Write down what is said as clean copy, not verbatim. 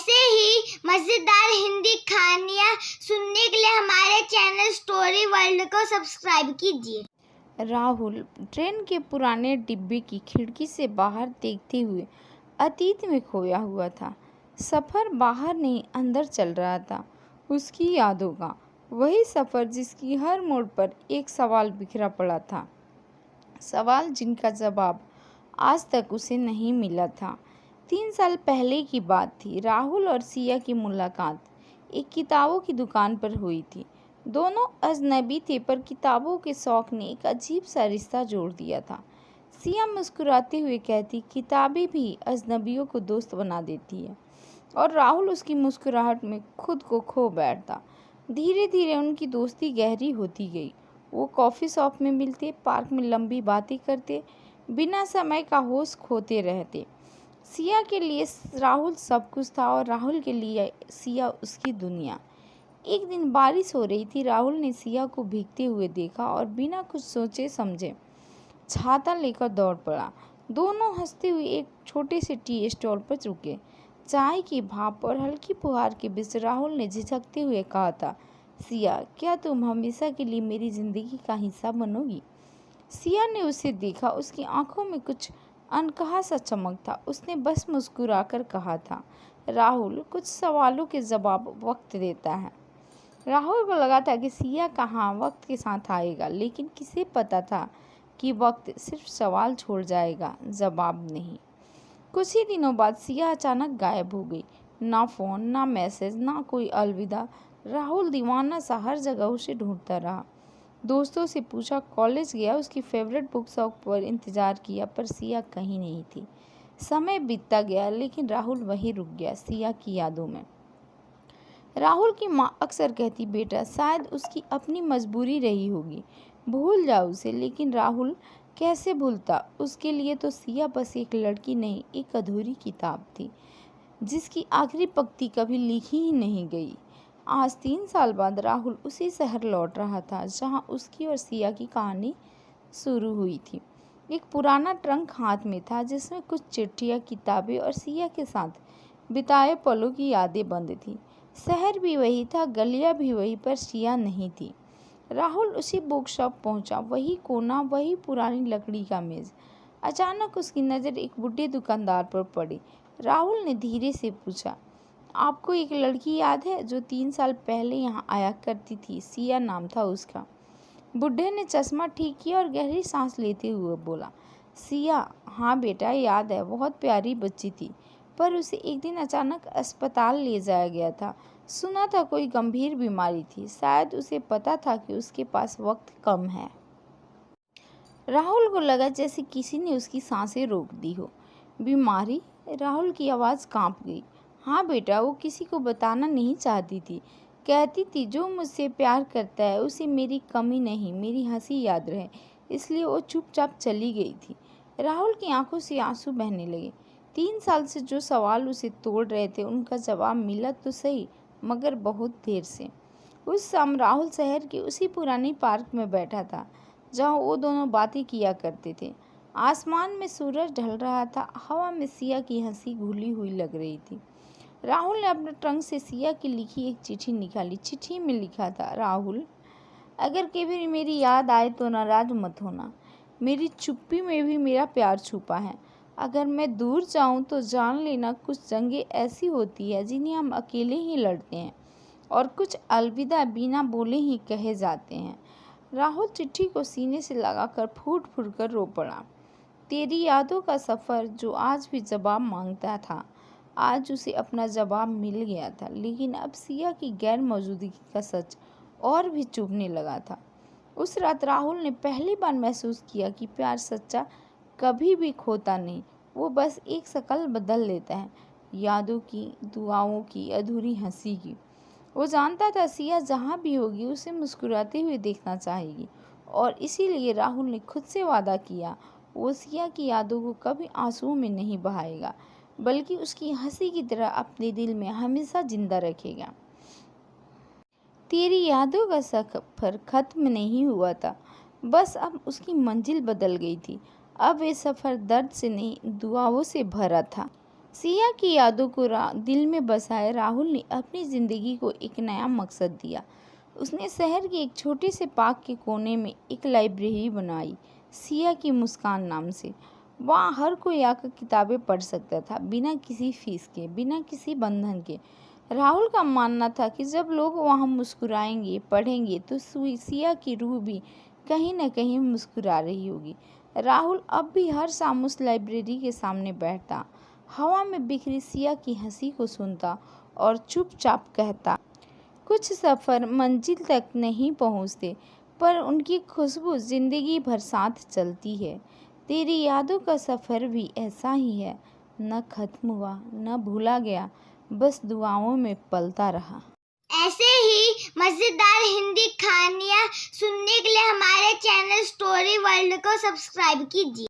ऐसे ही मजेदार हिंदी कहानियाँ सुनने के लिए हमारे चैनल स्टोरी वर्ल्ड को सब्सक्राइब कीजिए। राहुल ट्रेन के पुराने डिब्बे की खिड़की से बाहर देखते हुए अतीत में खोया हुआ था। सफ़र बाहर नहीं अंदर चल रहा था, उसकी यादों का वही सफ़र जिसकी हर मोड़ पर एक सवाल बिखरा पड़ा था, सवाल जिनका जवाब आज तक उसे नहीं मिला था। 3 साल पहले की बात थी। राहुल और सिया की मुलाकात एक किताबों की दुकान पर हुई थी। दोनों अजनबी थे, पर किताबों के शौक़ ने एक अजीब सा रिश्ता जोड़ दिया था। सिया मुस्कुराते हुए कहती, किताबें भी अजनबियों को दोस्त बना देती है, और राहुल उसकी मुस्कुराहट में खुद को खो बैठता। धीरे धीरे उनकी दोस्ती गहरी होती गई। वो कॉफ़ी शॉप में मिलते, पार्क में लंबी बातें करते, बिना समय का होश खोते रहते। सिया के लिए राहुल सब कुछ था और राहुल के लिए सिया उसकी दुनिया। एक दिन बारिश हो रही थी। राहुल ने सिया को भीगते हुए देखा और बिना कुछ सोचे समझे छाता लेकर दौड़ पड़ा। दोनों हंसते हुए एक छोटे से टी स्टॉल पर रुके। चाय की भाप और हल्की फुहार के बीच राहुल ने झिझकते हुए कहा था, सिया, क्या तुम हमेशा के लिए मेरी ज़िंदगी का हिस्सा बनोगी? सिया ने उसे देखा। उसकी आंखों में कुछ अनकहा सा चमक था। उसने बस मुस्कुराकर कहा था, राहुल, कुछ सवालों के जवाब वक्त देता है। राहुल को लगा था कि सिया कहाँ वक्त के साथ आएगा, लेकिन किसे पता था कि वक्त सिर्फ सवाल छोड़ जाएगा, जवाब नहीं। कुछ ही दिनों बाद सिया अचानक गायब हो गई। ना फ़ोन, ना मैसेज, ना कोई अलविदा। राहुल दीवाना सा हर जगह उसे ढूंढता रहा। दोस्तों से पूछा, कॉलेज गया, उसकी फेवरेट बुक शॉप पर इंतज़ार किया, पर सिया कहीं नहीं थी। समय बीतता गया, लेकिन राहुल वहीं रुक गया, सिया की यादों में। राहुल की माँ अक्सर कहती, बेटा, शायद उसकी अपनी मजबूरी रही होगी, भूल जाओ उसे। लेकिन राहुल कैसे भूलता? उसके लिए तो सिया बस एक लड़की नहीं, एक अधूरी किताब थी, जिसकी आखिरी पंक्ति कभी लिखी ही नहीं गई। आज 3 साल बाद राहुल उसी शहर लौट रहा था जहाँ उसकी और सिया की कहानी शुरू हुई थी। एक पुराना ट्रंक हाथ में था, जिसमें कुछ चिट्ठियाँ, किताबें और सिया के साथ बिताए पलों की यादें बंद थी। शहर भी वही था, गलियाँ भी वही, पर सिया नहीं थी। राहुल उसी बुक शॉप पहुँचा। वही कोना, वही पुरानी लकड़ी का मेज़। अचानक उसकी नज़र एक बूढ़े दुकानदार पर पड़ी। राहुल ने धीरे से पूछा, आपको एक लड़की याद है जो 3 साल पहले यहाँ आया करती थी? सिया नाम था उसका। बुढ़े ने चश्मा ठीक किया और गहरी सांस लेते हुए बोला, सिया, हाँ बेटा, याद है। बहुत प्यारी बच्ची थी, पर उसे एक दिन अचानक अस्पताल ले जाया गया था। सुना था कोई गंभीर बीमारी थी। शायद उसे पता था कि उसके पास वक्त कम है। राहुल को लगा जैसे किसी ने उसकी सांसें रोक दी हो। बीमारी? राहुल की आवाज़ कांप गई। हाँ बेटा, वो किसी को बताना नहीं चाहती थी। कहती थी, जो मुझसे प्यार करता है उसे मेरी कमी नहीं, मेरी हंसी याद रहे, इसलिए वो चुपचाप चली गई थी। राहुल की आंखों से आंसू बहने लगे। 3 साल से जो सवाल उसे तोड़ रहे थे, उनका जवाब मिला तो सही, मगर बहुत देर से। उस शाम राहुल शहर के उसी पुरानी पार्क में बैठा था जहाँ वो दोनों बातें किया करते थे। आसमान में सूरज ढल रहा था, हवा में सिया की हंसी घुली हुई लग रही थी। राहुल ने अपने ट्रंक से सिया की लिखी एक चिट्ठी निकाली। चिट्ठी में लिखा था, राहुल, अगर कभी मेरी याद आए तो नाराज मत होना। मेरी चुप्पी में भी मेरा प्यार छुपा है। अगर मैं दूर जाऊं तो जान लेना, कुछ जंगें ऐसी होती है जिन्हें हम अकेले ही लड़ते हैं, और कुछ अलविदा बिना बोले ही कहे जाते हैं। राहुल चिट्ठी को सीने से लगाकर फूट फूट कर रो पड़ा। तेरी यादों का सफ़र जो आज भी जवाब मांगता था, आज उसे अपना जवाब मिल गया था। लेकिन अब सिया की गैर मौजूदगी का सच और भी चुभने लगा था। उस रात राहुल ने पहली बार महसूस किया कि प्यार सच्चा कभी भी खोता नहीं, वो बस एक शक्ल बदल लेता है, यादों की, दुआओं की, अधूरी हंसी की। वो जानता था सिया जहाँ भी होगी उसे मुस्कुराते हुए देखना चाहेगी, और इसीलिए राहुल ने खुद से वादा किया, वो सिया की यादों को कभी आंसुओं में नहीं बहाएगा, बल्कि उसकी हंसी की तरह अपने दिल में हमेशा जिंदा रखेगा। तेरी यादों का सफ़र खत्म नहीं हुआ था, बस अब उसकी मंजिल बदल गई थी। अब ये सफ़र दर्द से नहीं, दुआओं से भरा था। सिया की यादों को दिल में बसाए राहुल ने अपनी ज़िंदगी को एक नया मकसद दिया। उसने शहर के एक छोटे से पार्क के कोने में एक लाइब्रेरी बनाई, सिया की मुस्कान नाम से। वहाँ हर कोई आकर किताबें पढ़ सकता था, बिना किसी फीस के, बिना किसी बंधन के। राहुल का मानना था कि जब लोग वहाँ मुस्कुराएंगे, पढ़ेंगे, तो सिया की रूह भी कहीं न कहीं मुस्कुरा रही होगी। राहुल अब भी हर शाम उस लाइब्रेरी के सामने बैठता, हवा में बिखरी सिया की हंसी को सुनता और चुपचाप कहता, कुछ सफ़र मंजिल तक नहीं पहुँचते, पर उनकी खुशबू ज़िंदगी भर साथ चलती है। तेरी यादों का सफ़र भी ऐसा ही है, न ख़त्म हुआ, न भूला गया, बस दुआओं में पलता रहा। ऐसे ही मज़ेदार हिंदी कहानियाँ सुनने के लिए हमारे चैनल स्टोरी वर्ल्ड को सब्सक्राइब कीजिए।